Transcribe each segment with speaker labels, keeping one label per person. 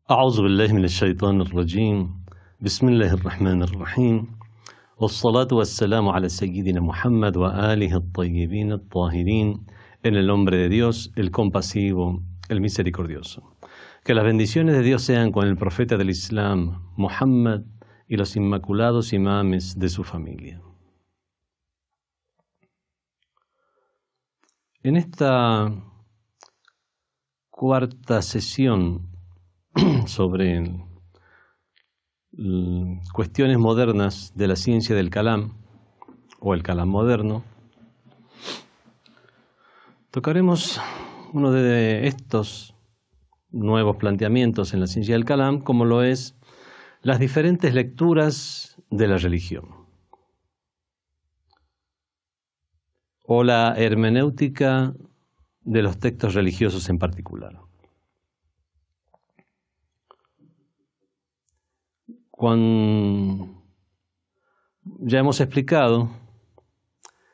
Speaker 1: أعوذ بالله من الشيطان الرجيم بسم الله الرحمن الرحيم والصلاة والسلام على سيدنا Muhammad وآله الطيبين الطاهرين en el nombre de Dios, el compasivo, el misericordioso. Que las bendiciones de Dios sean con el profeta del Islam, Muhammad, y los inmaculados imames de su familia. En esta cuarta sesión sobre cuestiones modernas de la ciencia del Kalam, o el Kalam moderno, tocaremos uno de estos nuevos planteamientos en la ciencia del Kalam, como lo es las diferentes lecturas de la religión, o la hermenéutica de los textos religiosos en particular. Ya hemos explicado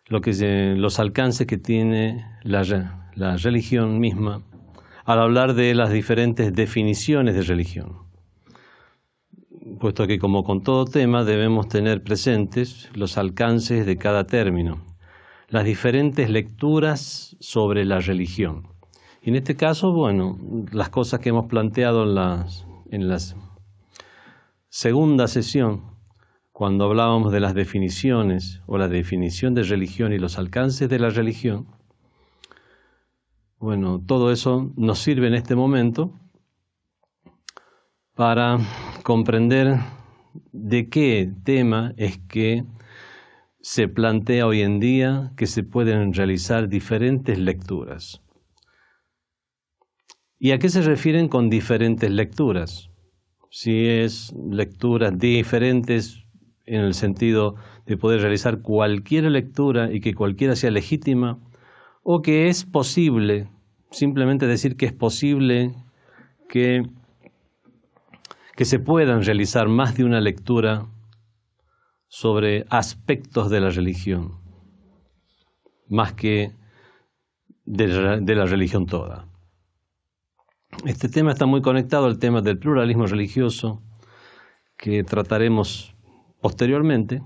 Speaker 1: los alcances que tiene la religión misma al hablar de las diferentes definiciones de religión, puesto que, como con todo tema, debemos tener presentes los alcances de cada término, las diferentes lecturas sobre la religión. Y en este caso, las cosas que hemos planteado en la segunda sesión, cuando hablábamos de las definiciones o la definición de religión y los alcances de la religión, todo eso nos sirve en este momento para comprender de qué tema es que se plantea hoy en día que se pueden realizar diferentes lecturas. ¿Y a qué se refieren con diferentes lecturas? Si es lecturas diferentes en el sentido de poder realizar cualquier lectura y que cualquiera sea legítima, o que es posible, simplemente decir que es posible que se puedan realizar más de una lectura sobre aspectos de la religión, más que de la religión toda. Este tema está muy conectado al tema del pluralismo religioso, que trataremos posteriormente,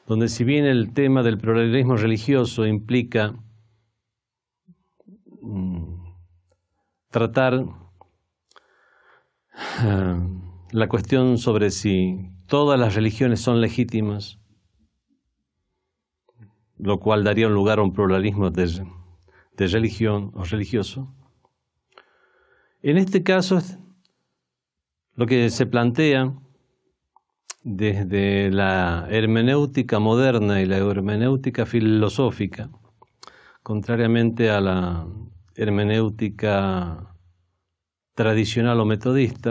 Speaker 1: donde, si bien el tema del pluralismo religioso implica tratar la cuestión sobre si todas las religiones son legítimas, lo cual daría un lugar a un pluralismo de religión o religioso. En este caso, lo que se plantea desde la hermenéutica moderna y la hermenéutica filosófica, contrariamente a la hermenéutica tradicional o metódica,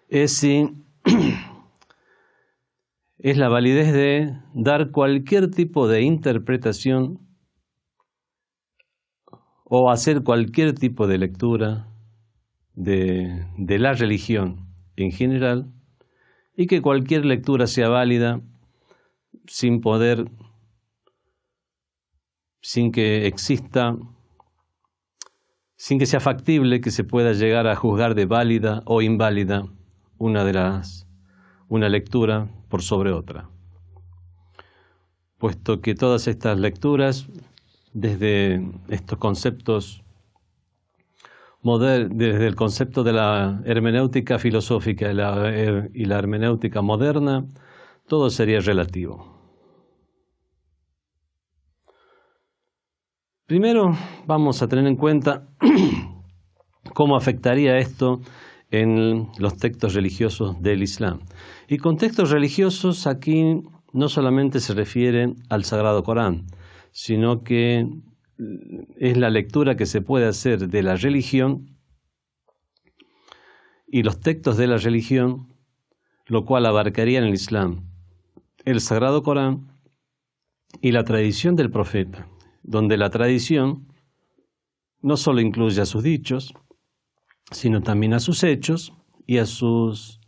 Speaker 1: es la validez de dar cualquier tipo de interpretación o hacer cualquier tipo de lectura de la religión en general, y que cualquier lectura sea válida sin que sea factible que se pueda llegar a juzgar de válida o inválida una lectura por sobre otra, puesto que todas estas lecturas, desde estos conceptos desde el concepto de la hermenéutica filosófica y la hermenéutica moderna, todo sería relativo. Primero vamos a tener en cuenta cómo afectaría esto en los textos religiosos del Islam. Y con textos religiosos aquí no solamente se refiere al Sagrado Corán, sino que es la lectura que se puede hacer de la religión y los textos de la religión, lo cual abarcaría en el Islam el Sagrado Corán y la tradición del profeta, donde la tradición no solo incluye a sus dichos, sino también a sus hechos y a sus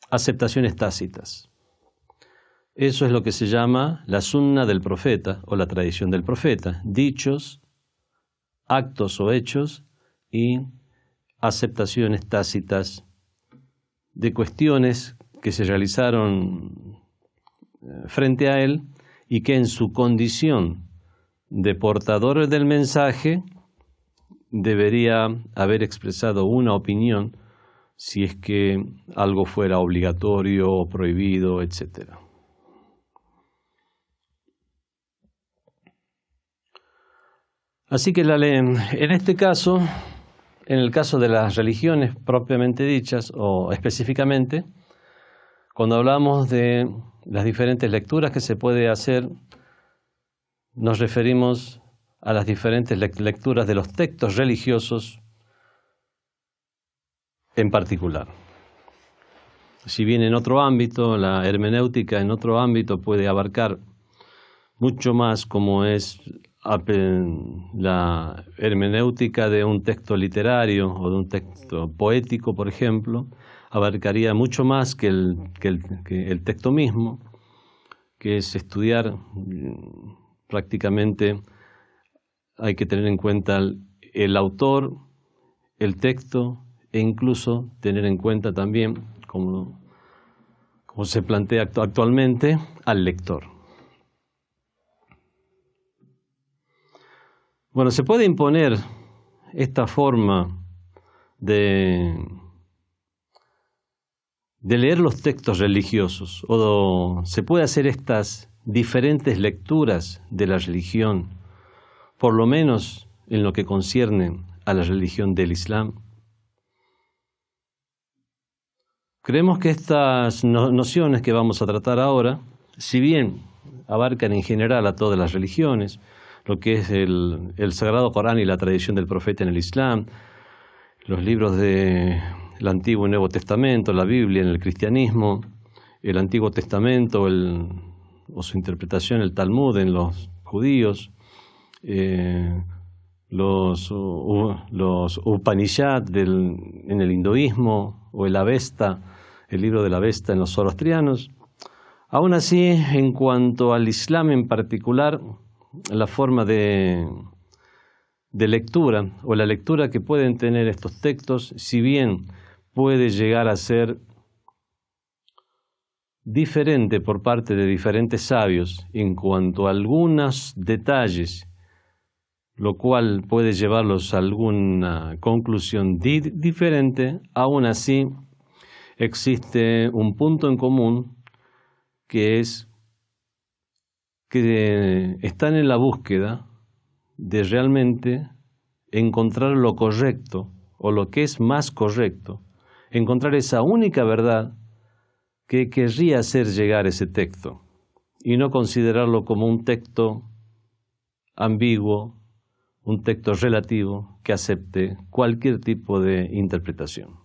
Speaker 1: aceptaciones tácitas. Eso es lo que se llama la sunna del profeta o la tradición del profeta, dichos, actos o hechos y aceptaciones tácitas de cuestiones que se realizaron frente a él y que en su condición de portador del mensaje debería haber expresado una opinión si es que algo fuera obligatorio o prohibido, etc. Así que en este caso, en el caso de las religiones propiamente dichas o específicamente, cuando hablamos de las diferentes lecturas que se puede hacer, nos referimos a las diferentes lecturas de los textos religiosos en particular. Si bien en otro ámbito, la hermenéutica en otro ámbito puede abarcar mucho más, como es la hermenéutica de un texto literario o de un texto poético, por ejemplo, abarcaría mucho más que el texto mismo, que es estudiar prácticamente, hay que tener en cuenta el autor, el texto e incluso tener en cuenta también, como se plantea actualmente, al lector. Bueno, se puede imponer esta forma de leer los textos religiosos, o se puede hacer estas diferentes lecturas de la religión, por lo menos en lo que concierne a la religión del Islam. Creemos que estas nociones que vamos a tratar ahora, si bien abarcan en general a todas las religiones, lo que es el Sagrado Corán y la tradición del profeta en el Islam, los libros del Antiguo y Nuevo Testamento, la Biblia en el cristianismo, el Antiguo Testamento o su interpretación, el Talmud en los judíos, los Upanishad en el hinduismo, o el Avesta, el libro del Avesta en los zoroastrianos. Aún así, en cuanto al Islam en particular, la forma de lectura o la lectura que pueden tener estos textos, si bien puede llegar a ser diferente por parte de diferentes sabios en cuanto a algunos detalles, lo cual puede llevarlos a alguna conclusión diferente, aún así existe un punto en común, que es que están en la búsqueda de realmente encontrar lo correcto o lo que es más correcto, encontrar esa única verdad que querría hacer llegar ese texto y no considerarlo como un texto ambiguo, un texto relativo que acepte cualquier tipo de interpretación.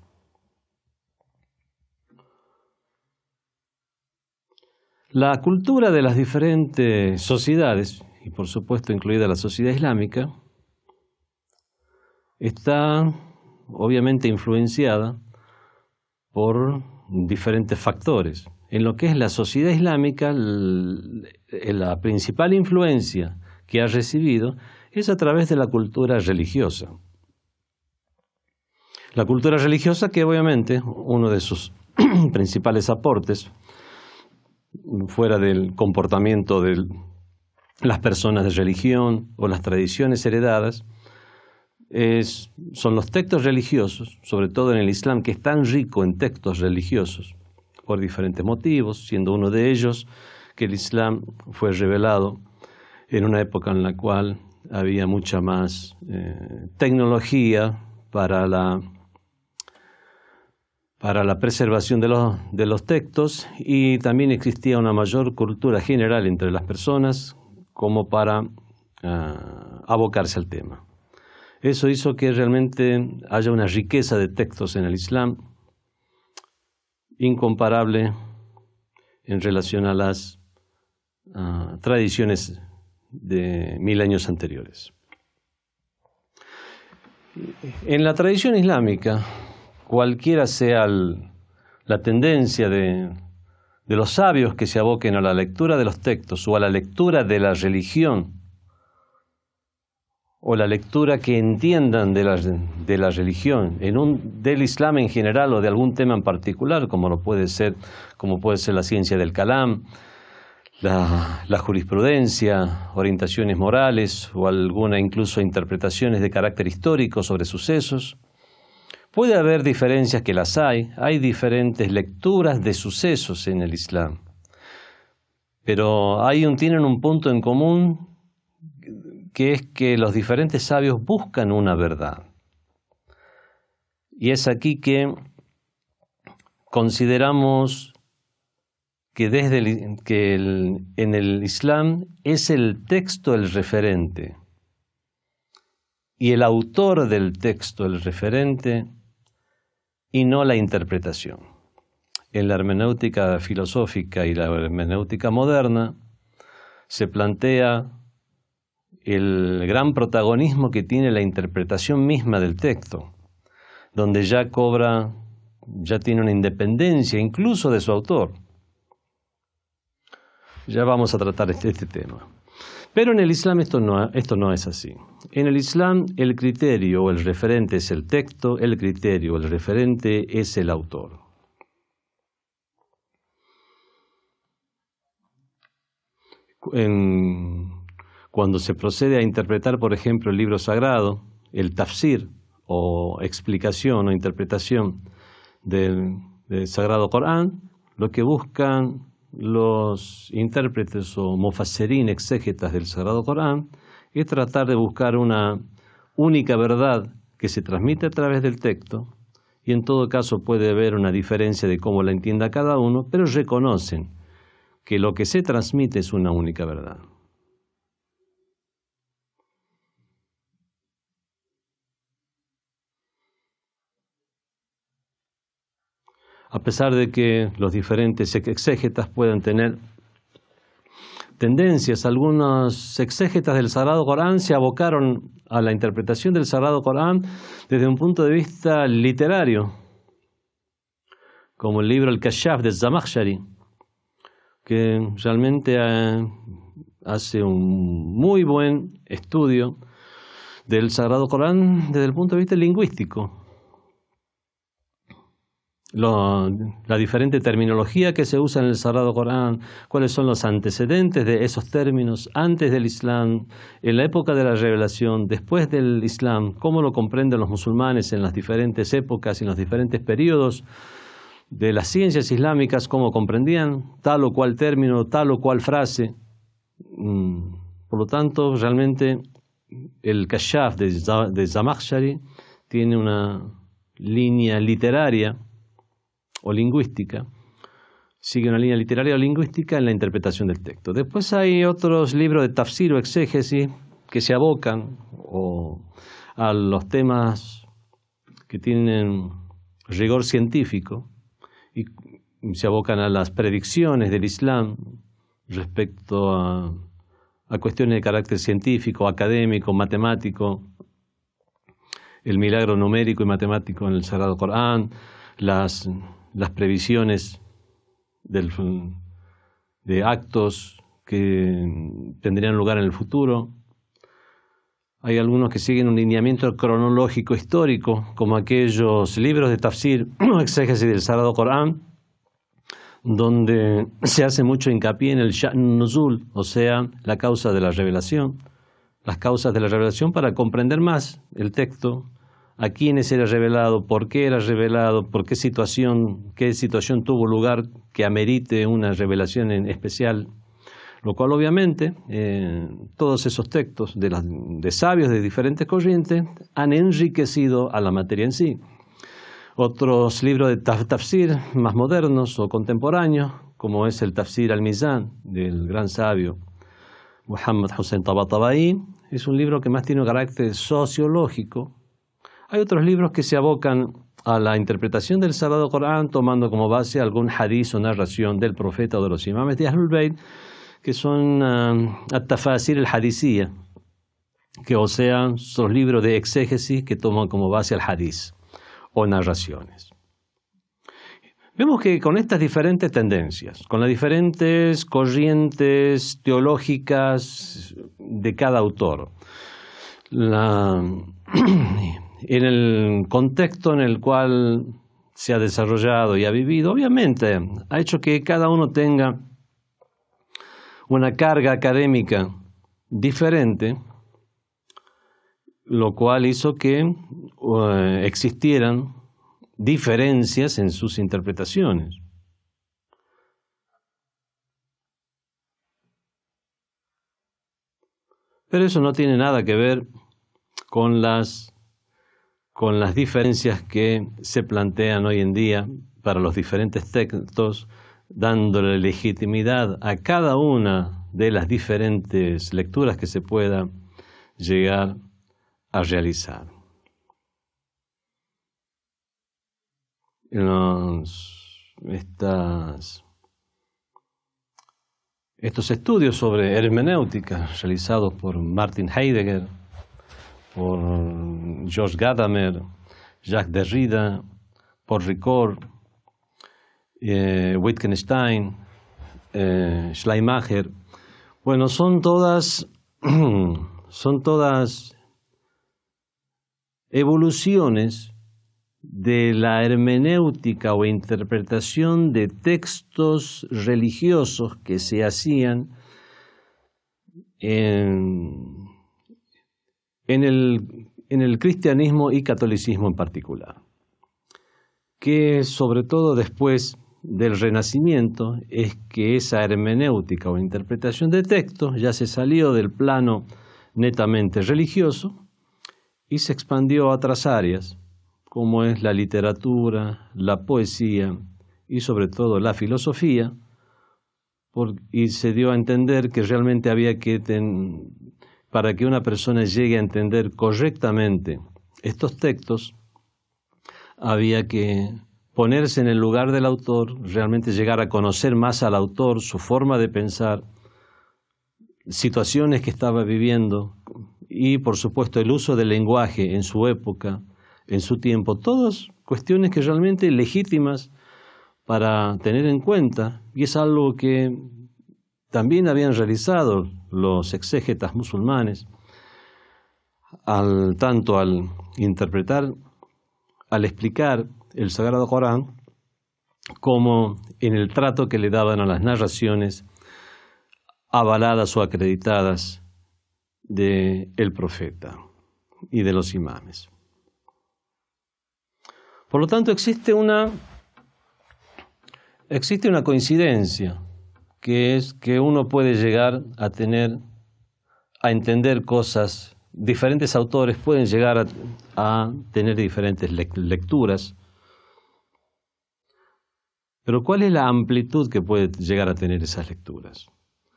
Speaker 1: La cultura de las diferentes sociedades, y por supuesto incluida la sociedad islámica, está obviamente influenciada por diferentes factores. En lo que es la sociedad islámica, la principal influencia que ha recibido es a través de la cultura religiosa. La cultura religiosa, que obviamente uno de sus principales aportes, fuera del comportamiento de las personas de religión o las tradiciones heredadas, son los textos religiosos, sobre todo en el Islam, que es tan rico en textos religiosos, por diferentes motivos, siendo uno de ellos que el Islam fue revelado en una época en la cual había mucha más tecnología para la preservación de los textos, y también existía una mayor cultura general entre las personas como para abocarse al tema. Eso hizo que realmente haya una riqueza de textos en el Islam incomparable en relación a las tradiciones de milenios anteriores. En la tradición islámica, cualquiera sea la tendencia de de los sabios que se aboquen a la lectura de los textos o a la lectura de la religión o la lectura que entiendan de la religión, del Islam en general o de algún tema en particular, como puede ser la ciencia del Kalam, la jurisprudencia, orientaciones morales o alguna incluso interpretaciones de carácter histórico sobre sucesos. Puede haber diferencias, que las hay diferentes lecturas de sucesos en el Islam, pero tienen un punto en común, que es que los diferentes sabios buscan una verdad. Y es aquí que consideramos que en el Islam es el texto el referente y el autor del texto el referente y no la interpretación. En la hermenéutica filosófica y la hermenéutica moderna se plantea el gran protagonismo que tiene la interpretación misma del texto, donde ya tiene una independencia incluso de su autor. Ya vamos a tratar este tema. Pero en el Islam esto no es así. En el Islam el criterio o el referente es el texto, el criterio o el referente es el autor. Cuando se procede a interpretar, por ejemplo, el libro sagrado, el tafsir o explicación o interpretación del Sagrado Corán, lo que buscan los intérpretes o mufassirín, exégetas del Sagrado Corán, es tratar de buscar una única verdad que se transmite a través del texto, y en todo caso puede haber una diferencia de cómo la entienda cada uno, pero reconocen que lo que se transmite es una única verdad. A pesar de que los diferentes exégetas puedan tener tendencias, algunos exégetas del Sagrado Corán se abocaron a la interpretación del Sagrado Corán desde un punto de vista literario, como el libro Al-Kashaf de Zamakhshari, que realmente hace un muy buen estudio del Sagrado Corán desde el punto de vista lingüístico. La diferente terminología que se usa en el Sagrado Corán, cuáles son los antecedentes de esos términos antes del Islam, en la época de la revelación, después del Islam, cómo lo comprenden los musulmanes en las diferentes épocas y en los diferentes periodos de las ciencias islámicas, cómo comprendían tal o cual término, tal o cual frase. Por lo tanto, realmente el Kashaf de Zamakhshari tiene una línea literaria o lingüística, sigue una línea literaria o lingüística en la interpretación del texto. Después hay otros libros de tafsir o exégesis que se abocan a los temas que tienen rigor científico y se abocan a las predicciones del Islam respecto a cuestiones de carácter científico, académico, matemático, el milagro numérico y matemático en el Sagrado Corán, las previsiones de actos que tendrían lugar en el futuro. Hay algunos que siguen un lineamiento cronológico histórico, como aquellos libros de tafsir o exégesis del Sagrado Corán, donde se hace mucho hincapié en el Sha'n Nuzul, o sea, la causa de la revelación, las causas de la revelación para comprender más el texto, a quiénes era revelado, por qué era revelado, qué situación tuvo lugar que amerite una revelación en especial, lo cual obviamente todos esos textos de sabios de diferentes corrientes han enriquecido a la materia en sí. Otros libros de tafsir más modernos o contemporáneos, como es el Tafsir al-Mizan del gran sabio Muhammad Hussein Tabatabai, es un libro que más tiene un carácter sociológico. Hay otros libros que se abocan a la interpretación del Sagrado Corán tomando como base algún hadiz o narración del profeta o de los imames de Ahlul Bayt, que son at-tafasir al-hadithiyya, son los libros de exégesis que toman como base al hadiz o narraciones. Vemos que con estas diferentes tendencias, con las diferentes corrientes teológicas de cada autor, en el contexto en el cual se ha desarrollado y ha vivido, obviamente ha hecho que cada uno tenga una carga académica diferente, lo cual hizo que existieran diferencias en sus interpretaciones. Pero eso no tiene nada que ver con las diferencias que se plantean hoy en día para los diferentes textos, dándole legitimidad a cada una de las diferentes lecturas que se pueda llegar a realizar. Estos estudios sobre hermenéutica realizados por Martin Heidegger, por George Gadamer, Jacques Derrida, Paul Ricoeur, Wittgenstein, Schleiermacher, bueno, son todas evoluciones de la hermenéutica o interpretación de textos religiosos que se hacían en el cristianismo y catolicismo en particular, que sobre todo después del Renacimiento es que esa hermenéutica o interpretación de textos ya se salió del plano netamente religioso y se expandió a otras áreas, como es la literatura, la poesía y sobre todo la filosofía, y se dio a entender que realmente había que, para que una persona llegue a entender correctamente estos textos, había que ponerse en el lugar del autor, realmente llegar a conocer más al autor, su forma de pensar, situaciones que estaba viviendo y, por supuesto, el uso del lenguaje en su época, en su tiempo, todas cuestiones que realmente legítimas para tener en cuenta, y es algo que también habían realizado los exégetas musulmanes, tanto al interpretar, al explicar el Sagrado Corán, como en el trato que le daban a las narraciones avaladas o acreditadas del profeta y de los imames. Por lo tanto, existe una coincidencia, que es que uno puede llegar a entender cosas, diferentes autores pueden llegar a tener diferentes lecturas, pero ¿cuál es la amplitud que puede llegar a tener esas lecturas?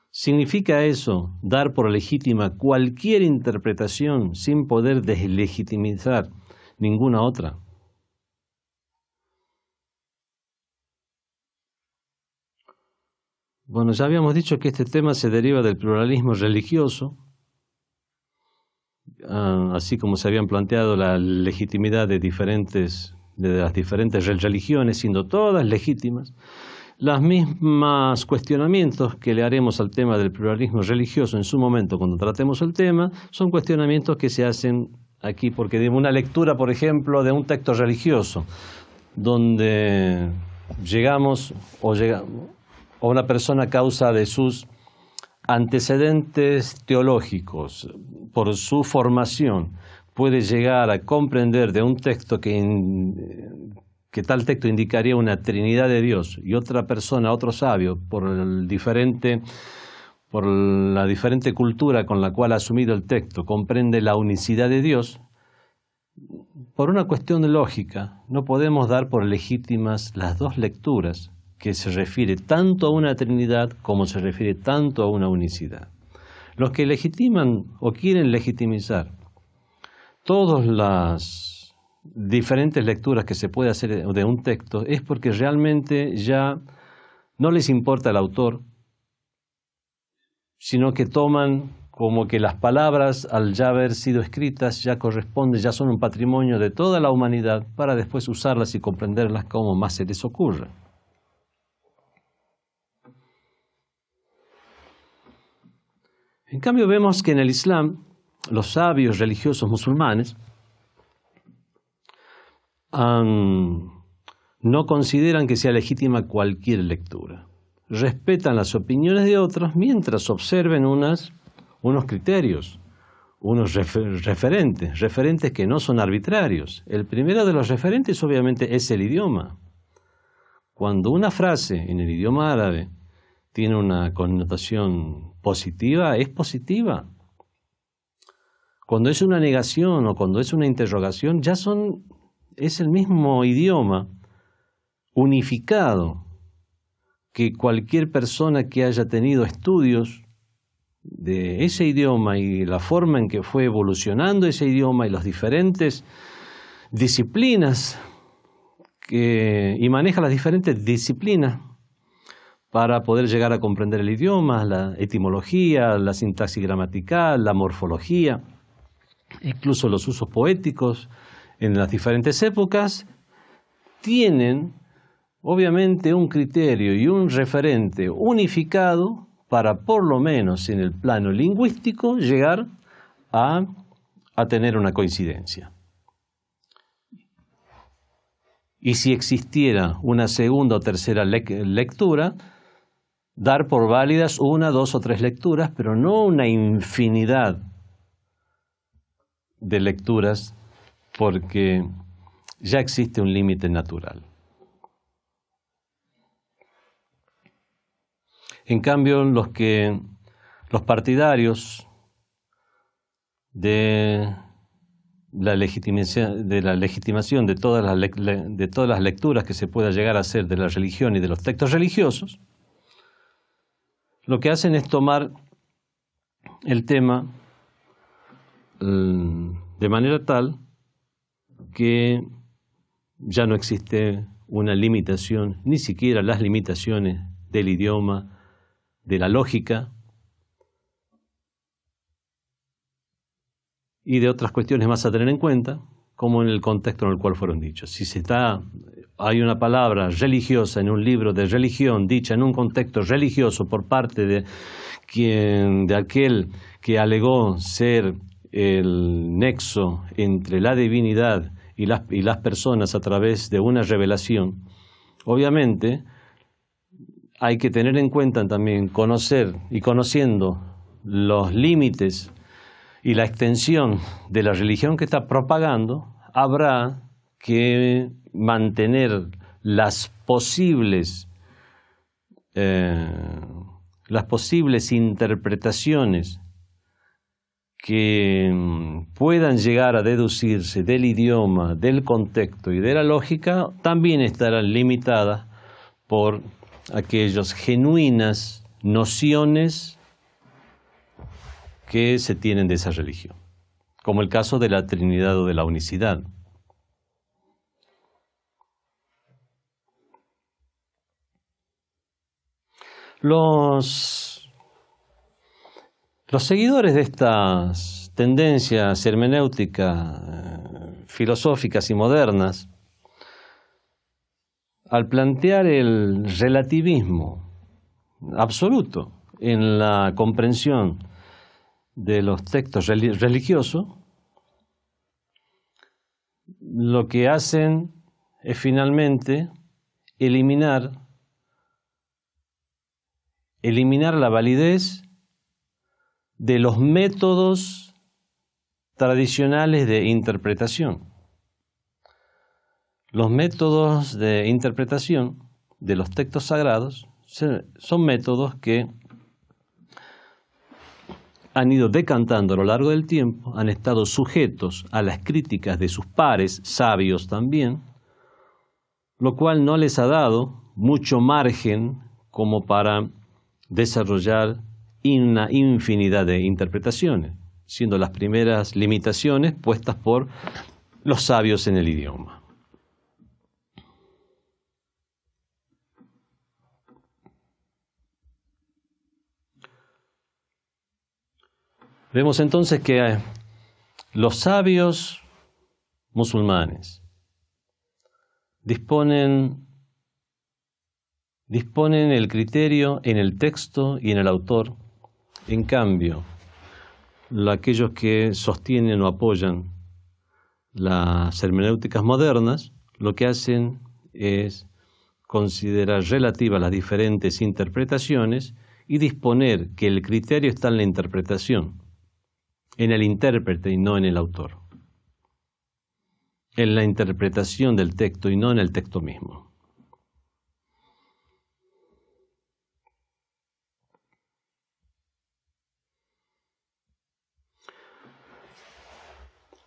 Speaker 1: ¿Significa eso dar por legítima cualquier interpretación sin poder deslegitimizar ninguna otra? Bueno, ya habíamos dicho que este tema se deriva del pluralismo religioso, así como se habían planteado la legitimidad de las diferentes religiones, siendo todas legítimas. Los mismos cuestionamientos que le haremos al tema del pluralismo religioso en su momento cuando tratemos el tema, son cuestionamientos que se hacen aquí, porque de una lectura, por ejemplo, de un texto religioso, donde o una persona a causa de sus antecedentes teológicos, por su formación, puede llegar a comprender de un texto que tal texto indicaría una Trinidad de Dios, y otra persona, otro sabio, por la diferente cultura con la cual ha asumido el texto, comprende la unicidad de Dios. Por una cuestión de lógica, no podemos dar por legítimas las dos lecturas, que se refiere tanto a una Trinidad como se refiere tanto a una unicidad. Los que legitiman o quieren legitimizar todas las diferentes lecturas que se puede hacer de un texto es porque realmente ya no les importa el autor, sino que toman como que las palabras, al ya haber sido escritas, ya corresponden, ya son un patrimonio de toda la humanidad para después usarlas y comprenderlas como más se les ocurra. En cambio vemos que en el Islam, los sabios religiosos musulmanes no consideran que sea legítima cualquier lectura. Respetan las opiniones de otros mientras observen unos criterios, unos referentes que no son arbitrarios. El primero de los referentes obviamente es el idioma. Cuando una frase en el idioma árabe tiene una connotación positiva, es positiva. Cuando es una negación o cuando es una interrogación, es el mismo idioma unificado que cualquier persona que haya tenido estudios de ese idioma y la forma en que fue evolucionando ese idioma y las diferentes disciplinas y maneja las diferentes disciplinas para poder llegar a comprender el idioma, la etimología, la sintaxis gramatical, la morfología, incluso los usos poéticos en las diferentes épocas, tienen obviamente un criterio y un referente unificado para, por lo menos en el plano lingüístico, llegar a tener una coincidencia. Y si existiera una segunda o tercera lectura, dar por válidas una, dos o tres lecturas, pero no una infinidad de lecturas, porque ya existe un límite natural. En cambio, los partidarios de la legitimación de todas las lecturas que se pueda llegar a hacer de la religión y de los textos religiosos, lo que hacen es tomar el tema de manera tal que ya no existe una limitación, ni siquiera las limitaciones del idioma, de la lógica y de otras cuestiones más a tener en cuenta, como en el contexto en el cual fueron dichos. Si hay una palabra religiosa en un libro de religión dicha en un contexto religioso por parte de aquel que alegó ser el nexo entre la divinidad y las personas a través de una revelación, obviamente hay que tener en cuenta también conocer y conociendo los límites y la extensión de la religión que está propagando, habrá que mantener las posibles interpretaciones que puedan llegar a deducirse del idioma, del contexto y de la lógica, también estarán limitadas por aquellas genuinas nociones que se tienen de esa religión, como el caso de la Trinidad o de la unicidad. Los seguidores de estas tendencias hermenéuticas, filosóficas y modernas, al plantear el relativismo absoluto en la comprensión de los textos religiosos, lo que hacen es finalmente eliminar la validez de los métodos tradicionales de interpretación. Los métodos de interpretación de los textos sagrados son métodos que han ido decantando a lo largo del tiempo, han estado sujetos a las críticas de sus pares, sabios también, lo cual no les ha dado mucho margen como para desarrollar una infinidad de interpretaciones, siendo las primeras limitaciones puestas por los sabios en el idioma. Vemos entonces que los sabios musulmanes disponen el criterio en el texto y en el autor. En cambio, aquellos que sostienen o apoyan las hermenéuticas modernas, lo que hacen es considerar relativas las diferentes interpretaciones y disponer que el criterio está en la interpretación, en el intérprete y no en el autor, en la interpretación del texto y no en el texto mismo.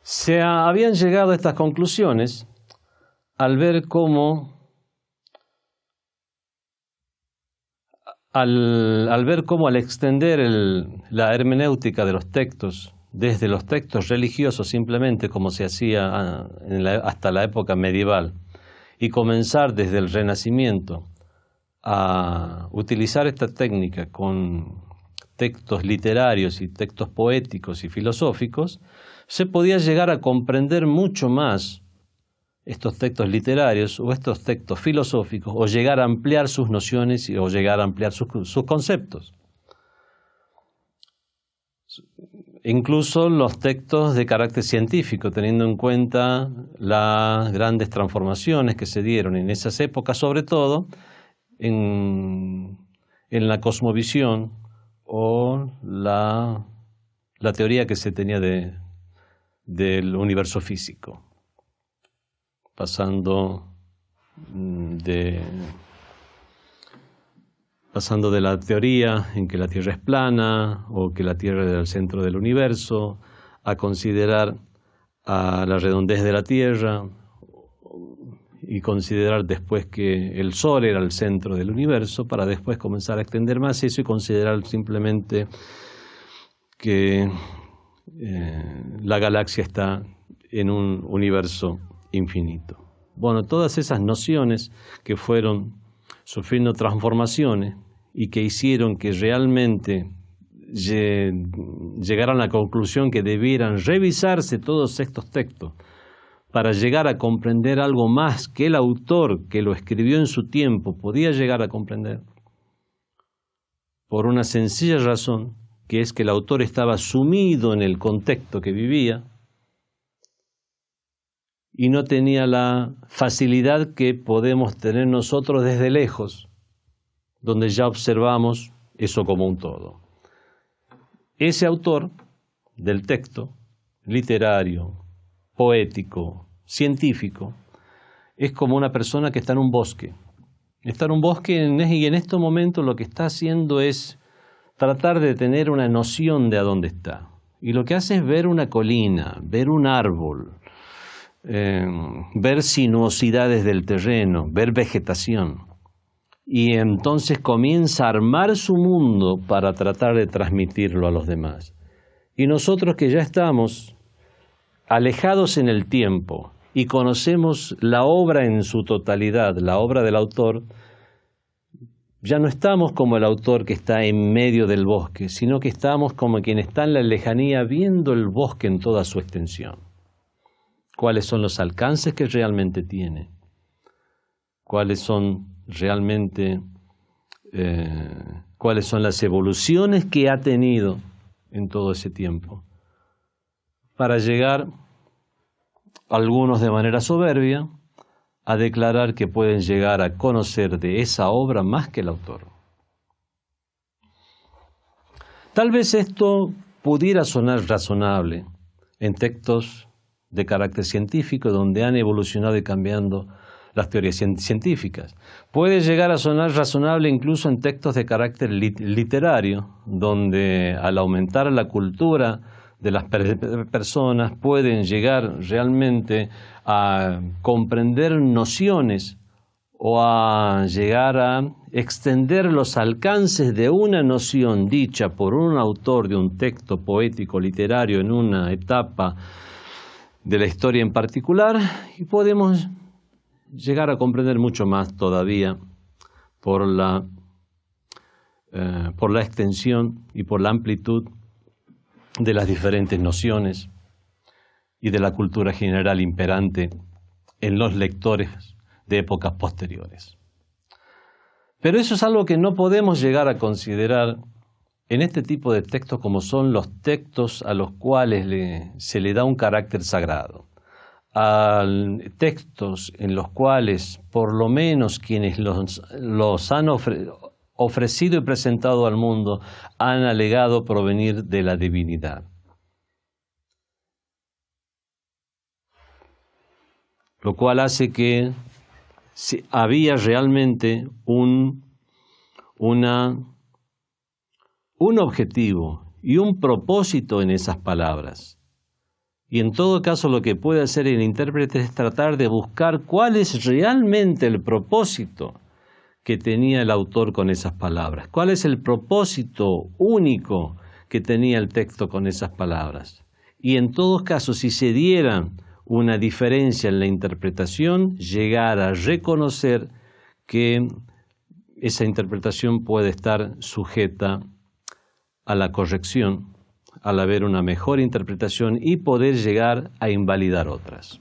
Speaker 1: Se habían llegado a estas conclusiones al ver cómo al extender la hermenéutica de los textos, desde los textos religiosos simplemente como se hacía hasta la época medieval, y comenzar desde el Renacimiento a utilizar esta técnica con textos literarios y textos poéticos y filosóficos, se podía llegar a comprender mucho más estos textos literarios o estos textos filosóficos, o llegar a ampliar sus nociones o llegar a ampliar sus conceptos. Incluso los textos de carácter científico, teniendo en cuenta las grandes transformaciones que se dieron en esas épocas, sobre todo en la cosmovisión o la teoría que se tenía del universo físico, pasando de la teoría en que la Tierra es plana o que la Tierra era el centro del universo, a considerar a la redondez de la Tierra y considerar después que el Sol era el centro del universo, para después comenzar a extender más eso y considerar simplemente que la galaxia está en un universo infinito. Bueno, todas esas nociones que fueron sufriendo transformaciones y que hicieron que realmente llegaran a la conclusión que debieran revisarse todos estos textos para llegar a comprender algo más que el autor que lo escribió en su tiempo podía llegar a comprender, por una sencilla razón, que es que el autor estaba sumido en el contexto que vivía y no tenía la facilidad que podemos tener nosotros desde lejos, donde ya observamos eso como un todo. Ese autor del texto, literario, poético, científico, es como una persona que está en un bosque. Está en un bosque y en estos momentos lo que está haciendo es tratar de tener una noción de a dónde está. Y lo que hace es ver una colina, ver un árbol, ver sinuosidades del terreno, ver vegetación. Y entonces comienza a armar su mundo para tratar de transmitirlo a los demás. Y nosotros que ya estamos alejados en el tiempo y conocemos la obra en su totalidad, la obra del autor, ya no estamos como el autor que está en medio del bosque, sino que estamos como quien está en la lejanía viendo el bosque en toda su extensión. ¿Cuáles son los alcances que realmente tiene? ¿Cuáles son realmente, cuáles son las evoluciones que ha tenido en todo ese tiempo? Para llegar, algunos de manera soberbia, a declarar que pueden llegar a conocer de esa obra más que el autor. Tal vez esto pudiera sonar razonable en textos de carácter científico donde han evolucionado y cambiando las teorías científicas. Puede llegar a sonar razonable incluso en textos de carácter literario, donde al aumentar la cultura de las personas pueden llegar realmente a comprender nociones o a llegar a extender los alcances de una noción dicha por un autor de un texto poético literario en una etapa de la historia en particular, y podemos llegar a comprender mucho más todavía por la extensión y por la amplitud de las diferentes nociones y de la cultura general imperante en los lectores de épocas posteriores. Pero eso es algo que no podemos llegar a considerar en este tipo de textos como son los textos a los cuales se le da un carácter sagrado, a textos en los cuales por lo menos quienes los han ofrecido y presentado al mundo han alegado provenir de la divinidad. Lo cual hace que había realmente un objetivo y un propósito en esas palabras. Y en todo caso lo que puede hacer el intérprete es tratar de buscar cuál es realmente el propósito que tenía el autor con esas palabras. ¿Cuál es el propósito único que tenía el texto con esas palabras? Y en todos casos, si se diera una diferencia en la interpretación, llegar a reconocer que esa interpretación puede estar sujeta a la corrección, al haber una mejor interpretación y poder llegar a invalidar otras.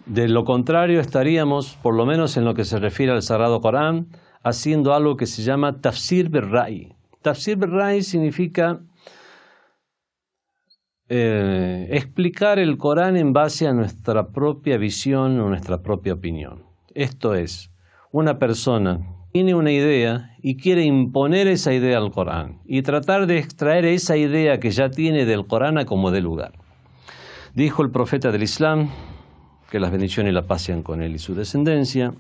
Speaker 1: De lo contrario, estaríamos, por lo menos en lo que se refiere al Sagrado Corán, haciendo algo que se llama Tafsir bil-Ra'i. Tafsir bil-Ra'i significa explicar el Corán en base a nuestra propia visión o nuestra propia opinión. Esto es, una persona tiene una idea y quiere imponer esa idea al Corán y tratar de extraer esa idea que ya tiene del Corán a como dé lugar. Dijo el profeta del Islam, que las bendiciones y la paz sean con él y su descendencia: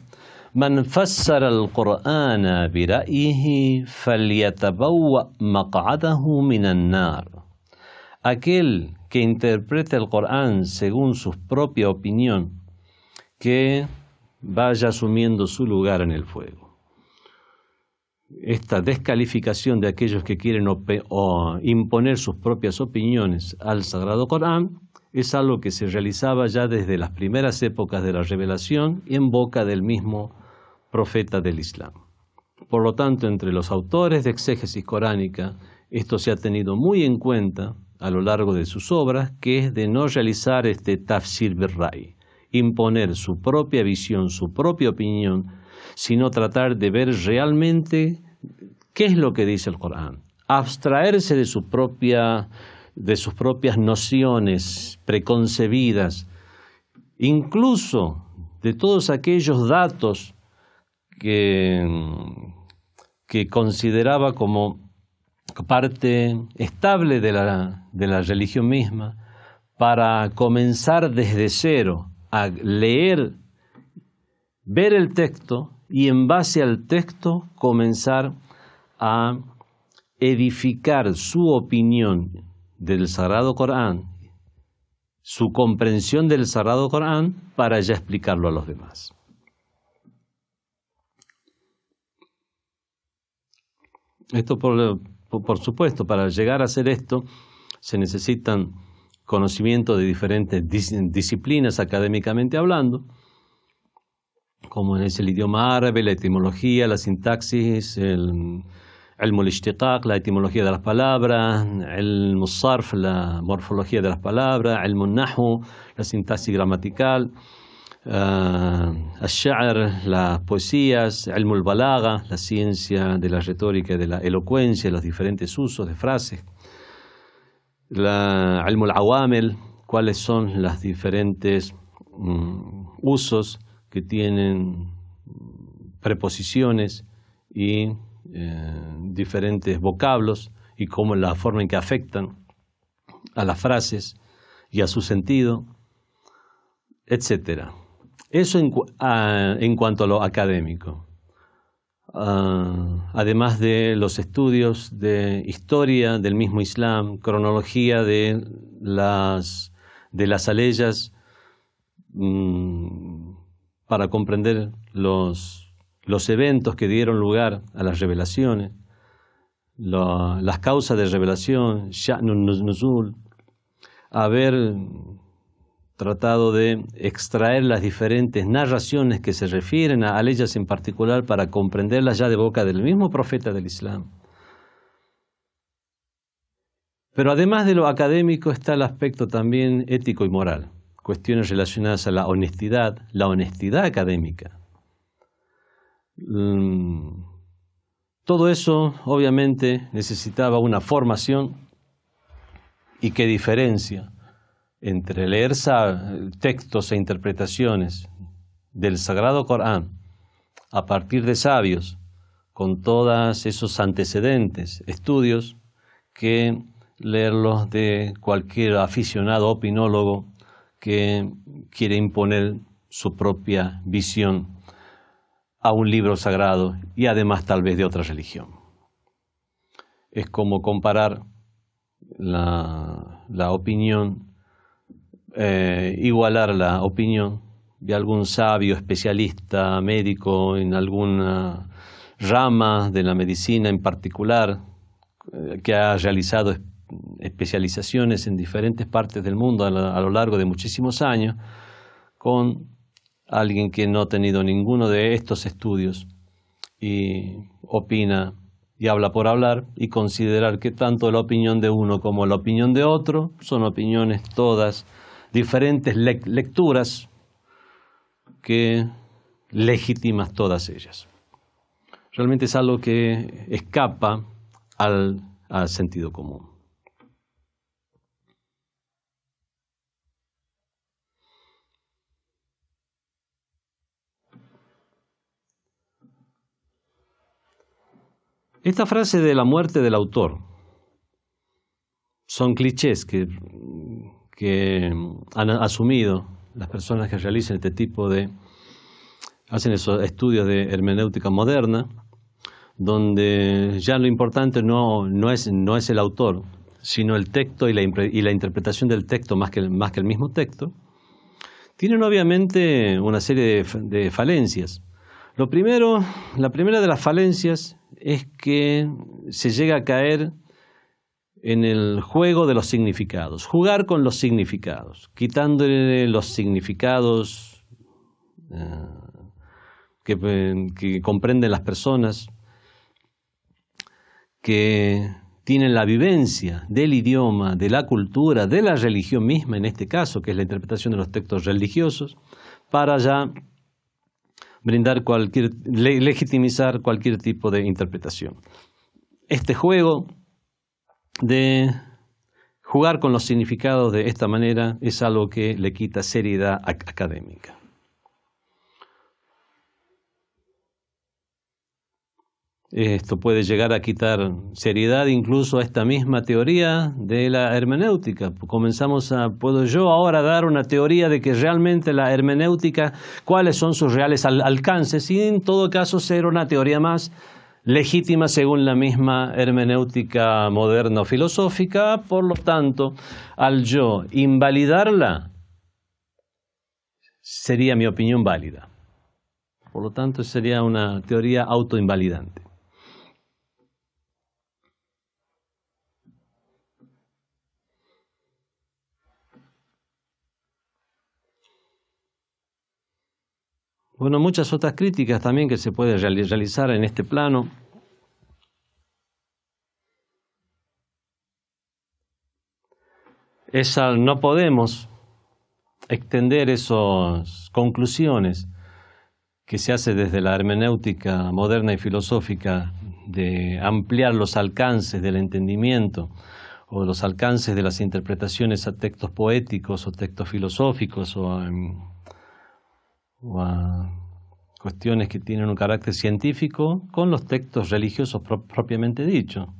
Speaker 1: Man fassara al-Qur'ana bi ra'yihi falyatabawwa maq'adahu minan nar. Aquel que interprete el Corán según su propia opinión, que vaya asumiendo su lugar en el fuego. Esta descalificación de aquellos que quieren imponer sus propias opiniones al Sagrado Corán es algo que se realizaba ya desde las primeras épocas de la revelación y en boca del mismo profeta del Islam. Por lo tanto, entre los autores de exégesis coránica, esto se ha tenido muy en cuenta a lo largo de sus obras, que es de no realizar este tafsir bil-Ra'i, imponer su propia visión, su propia opinión, sino tratar de ver realmente qué es lo que dice el Corán, abstraerse de sus propias nociones preconcebidas, incluso de todos aquellos datos que consideraba como parte estable de la religión misma, para comenzar desde cero a leer, ver el texto y en base al texto comenzar a edificar su opinión del Sagrado Corán, su comprensión del Sagrado Corán, para ya explicarlo a los demás. Esto por supuesto, para llegar a hacer esto se necesitan conocimientos de diferentes disciplinas académicamente hablando, como es el idioma árabe, la etimología, la sintaxis, el al-ishtiqaq, la etimología de las palabras, el sarf, la morfología de las palabras, el nahu, la sintaxis gramatical, al-sha'r, las poesías, el balagha, la ciencia de la retórica y de la elocuencia, los diferentes usos de frases, al-awamil, cuáles son los diferentes usos que tienen preposiciones y diferentes vocablos y cómo la forma en que afectan a las frases y a su sentido, etc. Eso en cuanto a lo académico. Además de los estudios de historia del mismo Islam, cronología de las aleyas, para comprender los eventos que dieron lugar a las revelaciones, las causas de revelación, sha'nun nuzul, haber tratado de extraer las diferentes narraciones que se refieren a ellas en particular para comprenderlas ya de boca del mismo profeta del Islam. Pero además de lo académico está el aspecto también ético y moral, cuestiones relacionadas a la honestidad académica. Todo eso obviamente necesitaba una formación. ¿Y qué diferencia entre leer textos e interpretaciones del Sagrado Corán a partir de sabios, con todos esos antecedentes, estudios, que leerlos de cualquier aficionado opinólogo que quiere imponer su propia visión a un libro sagrado y además tal vez de otra religión? Es como comparar la opinión, igualar la opinión de algún sabio, especialista, médico en alguna rama de la medicina en particular, que ha realizado especializaciones en diferentes partes del mundo a lo largo de muchísimos años, con alguien que no ha tenido ninguno de estos estudios y opina y habla por hablar, y considerar que tanto la opinión de uno como la opinión de otro son opiniones todas diferentes, lecturas que legítimas todas ellas. Realmente es algo que escapa al sentido común. Esta frase de la muerte del autor son clichés que han asumido las personas que realizan hacen esos estudios de hermenéutica moderna, donde ya lo importante no es el autor, sino el texto y la interpretación del texto más que el mismo texto. Tienen obviamente una serie de falencias. La primera de las falencias es que se llega a caer en el juego de los significados, jugar con los significados, quitándole los significados que comprenden las personas, que tienen la vivencia del idioma, de la cultura, de la religión misma, en este caso, que es la interpretación de los textos religiosos, para ya legitimizar cualquier tipo de interpretación. Este juego de jugar con los significados de esta manera es algo que le quita seriedad académica. Esto puede llegar a quitar seriedad incluso a esta misma teoría de la hermenéutica. ¿Puedo yo ahora dar una teoría de que realmente la hermenéutica, cuáles son sus reales alcances? Y en todo caso ser una teoría más legítima según la misma hermenéutica moderna o filosófica. Por lo tanto, al yo invalidarla, sería mi opinión válida. Por lo tanto, sería una teoría autoinvalidante. Bueno, muchas otras críticas también que se pueden realizar en este plano. No podemos extender esas conclusiones que se hace desde la hermenéutica moderna y filosófica de ampliar los alcances del entendimiento o los alcances de las interpretaciones a textos poéticos o textos filosóficos o a cuestiones que tienen un carácter científico con los textos religiosos propiamente dicho.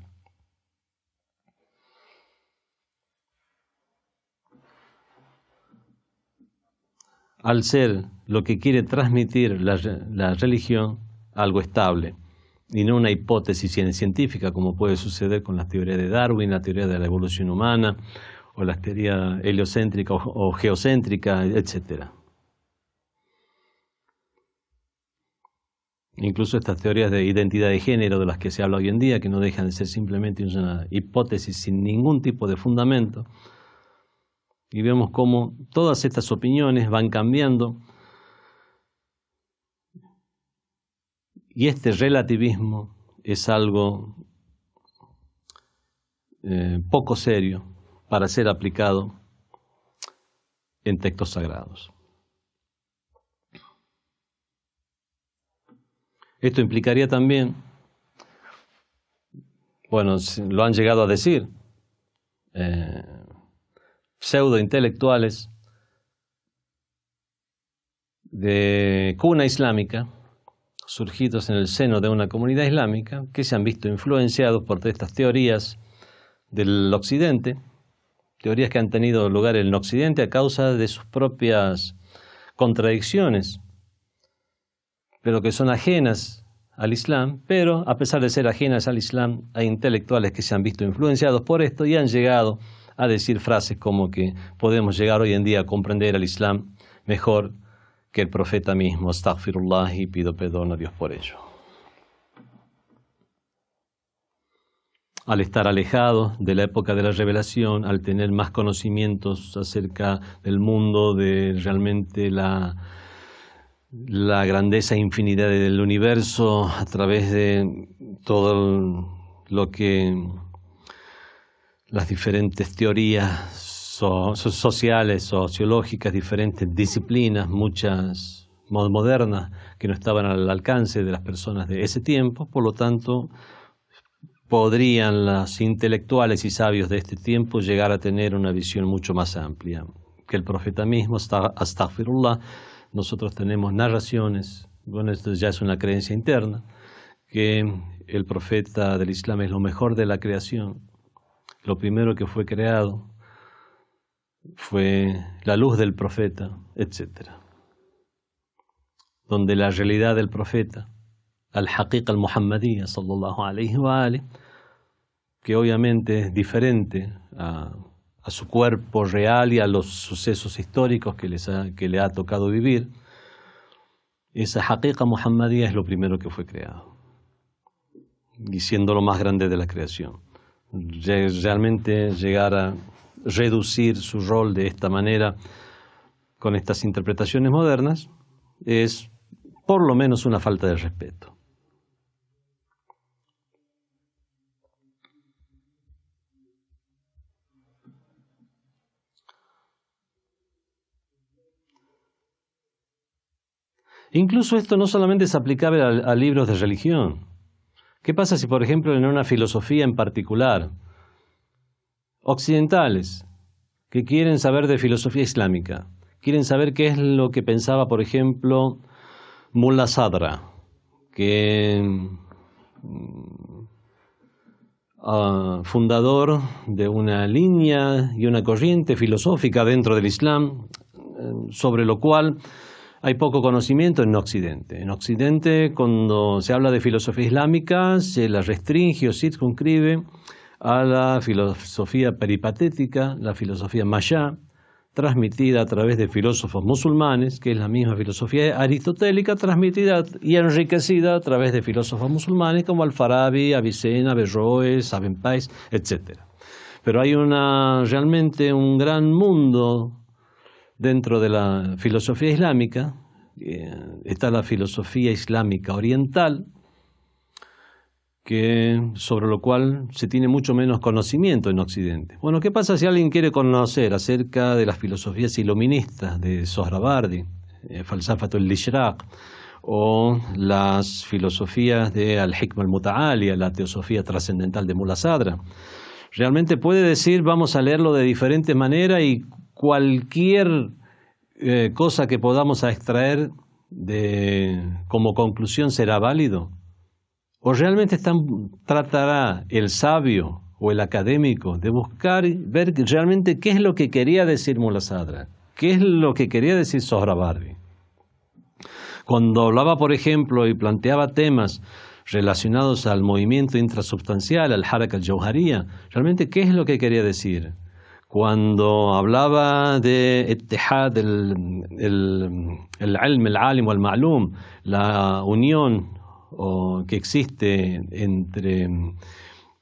Speaker 1: Al ser lo que quiere transmitir la religión algo estable y no una hipótesis científica como puede suceder con las teorías de Darwin, la teoría de la evolución humana o la teoría heliocéntrica o geocéntrica, etc. Incluso estas teorías de identidad de género de las que se habla hoy en día, que no dejan de ser simplemente una hipótesis sin ningún tipo de fundamento. Y vemos cómo todas estas opiniones van cambiando y este relativismo es algo poco serio para ser aplicado en textos sagrados. Esto implicaría también bueno, lo han llegado a decir, pseudointelectuales de cuna islámica, surgidos en el seno de una comunidad islámica, que se han visto influenciados por estas teorías del Occidente, teorías que han tenido lugar en el Occidente a causa de sus propias contradicciones, pero que son ajenas al Islam, pero a pesar de ser ajenas al Islam, hay intelectuales que se han visto influenciados por esto y han llegado a decir frases como que podemos llegar hoy en día a comprender al Islam mejor que el profeta mismo, astaghfirullah, y pido perdón a Dios por ello. Al estar alejado de la época de la revelación, al tener más conocimientos acerca del mundo, de realmente la grandeza e infinidad del universo, a través de todo lo que las diferentes teorías sociales, sociológicas, diferentes disciplinas, muchas modernas, que no estaban al alcance de las personas de ese tiempo. Por lo tanto, podrían los intelectuales y sabios de este tiempo llegar a tener una visión mucho más amplia que el profeta mismo, astaghfirullah. Nosotros tenemos narraciones, bueno, esto ya es una creencia interna, que el profeta del Islam es lo mejor de la creación. Lo primero que fue creado fue la luz del profeta, etc. Donde la realidad del profeta, al-Haqiqa al-Muhammadiyya, sallallahu alayhi wa alihi, que obviamente es diferente a su cuerpo real y a los sucesos históricos que le ha tocado vivir, esa Haqiqa Muhammadiyya es lo primero que fue creado, y siendo lo más grande de la creación. Realmente llegar a reducir su rol de esta manera con estas interpretaciones modernas es por lo menos una falta de respeto. Incluso esto no solamente es aplicable a libros de religión. ¿Qué pasa si, por ejemplo, en una filosofía en particular, occidentales que quieren saber de filosofía islámica, quieren saber qué es lo que pensaba, por ejemplo, Mullah Sadra, que fundador de una línea y una corriente filosófica dentro del Islam, sobre lo cual hay poco conocimiento en Occidente. En Occidente, cuando se habla de filosofía islámica, se la restringe o circunscribe a la filosofía peripatética, la filosofía mashá, transmitida a través de filósofos musulmanes, que es la misma filosofía aristotélica, transmitida y enriquecida a través de filósofos musulmanes como Al-Farabi, Avicena, Averroes, Abenpais, etc. Pero hay realmente un gran mundo dentro de la filosofía islámica. Está la filosofía islámica oriental, sobre lo cual se tiene mucho menos conocimiento en Occidente. Bueno, ¿qué pasa si alguien quiere conocer acerca de las filosofías iluministas de Sohrawardi, Falsafat al-Ishraq, o las filosofías de Al-Hikma al-Muta'aliya, la teosofía trascendental de Mullah Sadra? Realmente puede decir, vamos a leerlo de diferentes maneras y cualquier cosa que podamos extraer como conclusión será válido. ¿O realmente tratará el sabio o el académico de buscar, ver realmente qué es lo que quería decir Mullah Sadra, qué es lo que quería decir Sohrawardi? Cuando hablaba, por ejemplo, y planteaba temas relacionados al movimiento intrasubstancial, al Haraka al-Jawhariyya, realmente qué es lo que quería decir. Cuando hablaba de ittihad, el ilm, el alim o el ma'lum, la unión que existe entre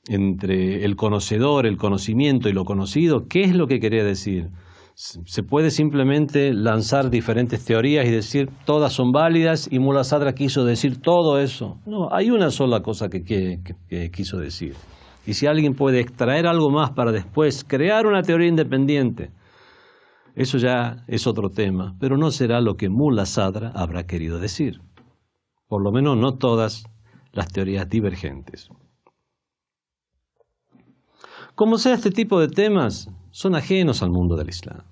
Speaker 1: el conocedor, el conocimiento y lo conocido, ¿qué es lo que quería decir? Se puede simplemente lanzar diferentes teorías y decir todas son válidas y Mullah Sadra quiso decir todo eso. No, hay una sola cosa que quiso decir. Y si alguien puede extraer algo más para después crear una teoría independiente, eso ya es otro tema, pero no será lo que Mullah Sadra habrá querido decir. Por lo menos no todas las teorías divergentes. Como sea, este tipo de temas son ajenos al mundo del Islam.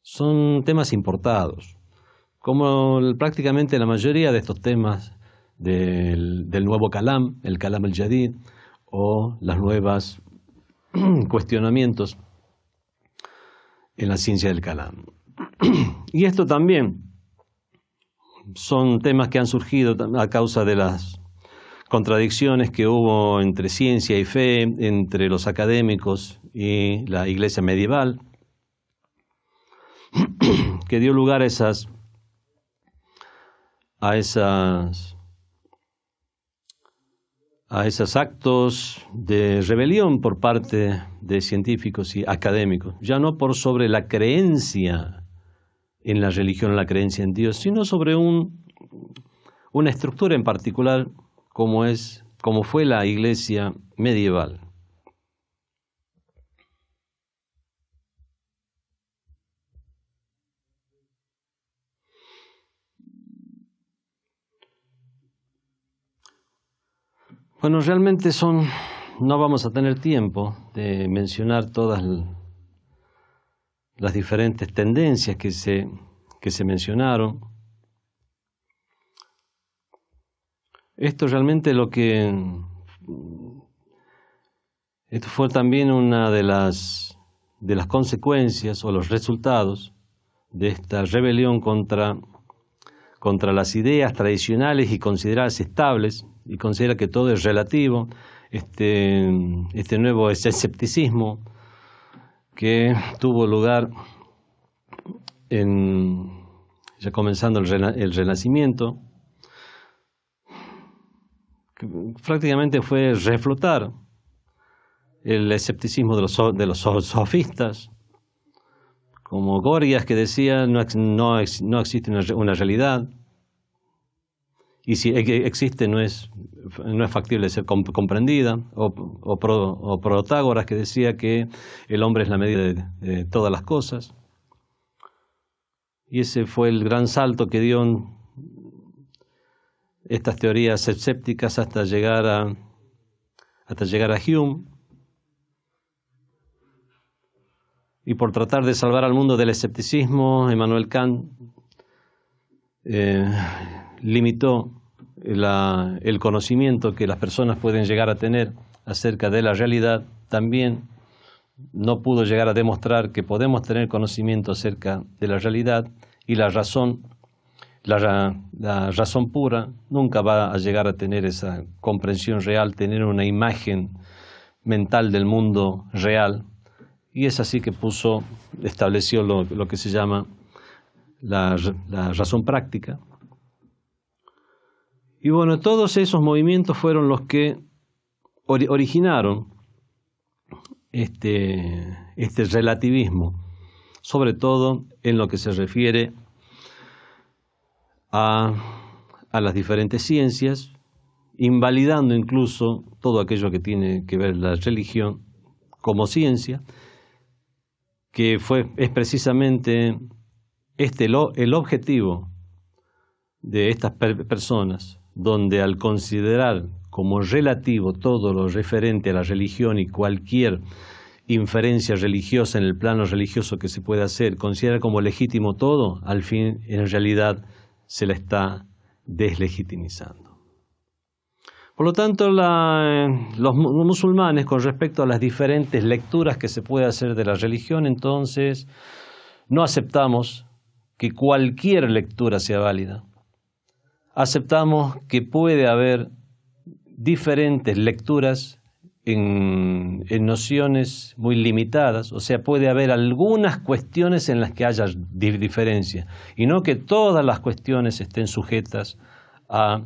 Speaker 1: Son temas importados, como prácticamente la mayoría de estos temas del nuevo Kalam, el Kalam al-Jadid, o las nuevas cuestionamientos en la ciencia del Kalam. Y esto también son temas que han surgido a causa de las contradicciones que hubo entre ciencia y fe, entre los académicos y la iglesia medieval, que dio lugar a esos actos de rebelión por parte de científicos y académicos, ya no por sobre la creencia en la religión, la creencia en Dios, sino sobre una estructura en particular como fue la iglesia medieval. Bueno, realmente no vamos a tener tiempo de mencionar todas las diferentes tendencias que se mencionaron. Esto fue también una de las consecuencias o los resultados de esta rebelión contra las ideas tradicionales y consideradas estables, y considera que todo es relativo, este nuevo escepticismo que tuvo lugar ya comenzando el Renacimiento, que prácticamente fue reflotar el escepticismo de los sofistas, como Gorgias, que decía no existe una realidad, y si existe no es factible de ser comprendida, o Protágoras, que decía que el hombre es la medida de todas las cosas. Y ese fue el gran salto que dio estas teorías escépticas hasta llegar a Hume. Y por tratar de salvar al mundo del escepticismo, Immanuel Kant limitó el conocimiento que las personas pueden llegar a tener acerca de la realidad. También no pudo llegar a demostrar que podemos tener conocimiento acerca de la realidad, y la razón pura nunca va a llegar a tener esa comprensión real, tener una imagen mental del mundo real. Y es así que estableció lo que se llama la razón práctica. Y bueno, todos esos movimientos fueron los que originaron este relativismo, sobre todo en lo que se refiere a las diferentes ciencias, invalidando incluso todo aquello que tiene que ver la religión como ciencia, que es precisamente el objetivo de estas personas, donde al considerar como relativo todo lo referente a la religión y cualquier inferencia religiosa en el plano religioso que se pueda hacer, considera como legítimo todo, al fin en realidad se la está deslegitimizando. Por lo tanto, los musulmanes, con respecto a las diferentes lecturas que se puede hacer de la religión, entonces no aceptamos que cualquier lectura sea válida. Aceptamos que puede haber diferentes lecturas en nociones muy limitadas, o sea, puede haber algunas cuestiones en las que haya diferencia, y no que todas las cuestiones estén sujetas a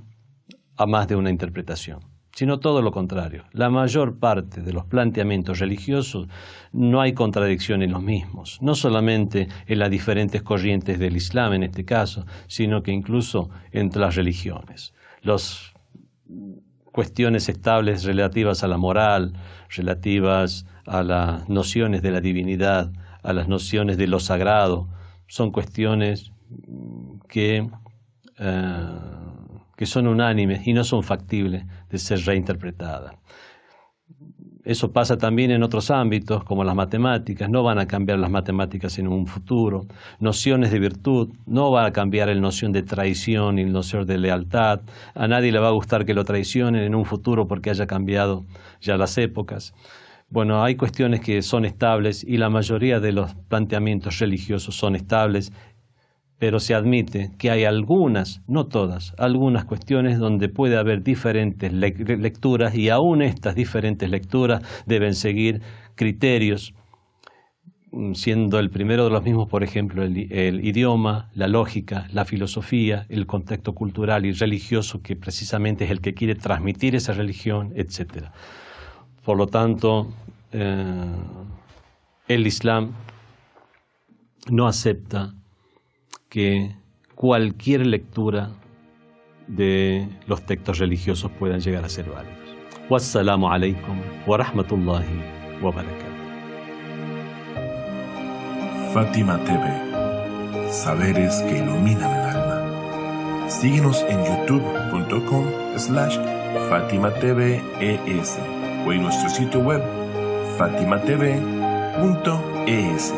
Speaker 1: más de una interpretación, sino todo lo contrario. La mayor parte de los planteamientos religiosos no hay contradicción en los mismos, no solamente en las diferentes corrientes del Islam en este caso, sino que incluso entre las religiones. Las cuestiones estables relativas a la moral, relativas a las nociones de la divinidad, a las nociones de lo sagrado, son cuestiones que son unánimes y no son factibles de ser reinterpretadas. Eso pasa también en otros ámbitos, como las matemáticas. No van a cambiar las matemáticas en un futuro. Nociones de virtud, no va a cambiar la noción de traición y la noción de lealtad. A nadie le va a gustar que lo traicionen en un futuro porque haya cambiado ya las épocas. Bueno, hay cuestiones que son estables y la mayoría de los planteamientos religiosos son estables, pero se admite que hay algunas, no todas, algunas cuestiones donde puede haber diferentes lecturas y aún estas diferentes lecturas deben seguir criterios, siendo el primero de los mismos, por ejemplo, el idioma, la lógica, la filosofía, el contexto cultural y religioso que precisamente es el que quiere transmitir esa religión, etc. Por lo tanto, el Islam no acepta que cualquier lectura de los textos religiosos puedan llegar a ser válidos. Wassalamu alaikum wa rahmatullahi wa barakatuh.
Speaker 2: Fátima TV, saberes que iluminan el alma. Síguenos en youtube.com/FátimaTVES o en nuestro sitio web fatimatv.es.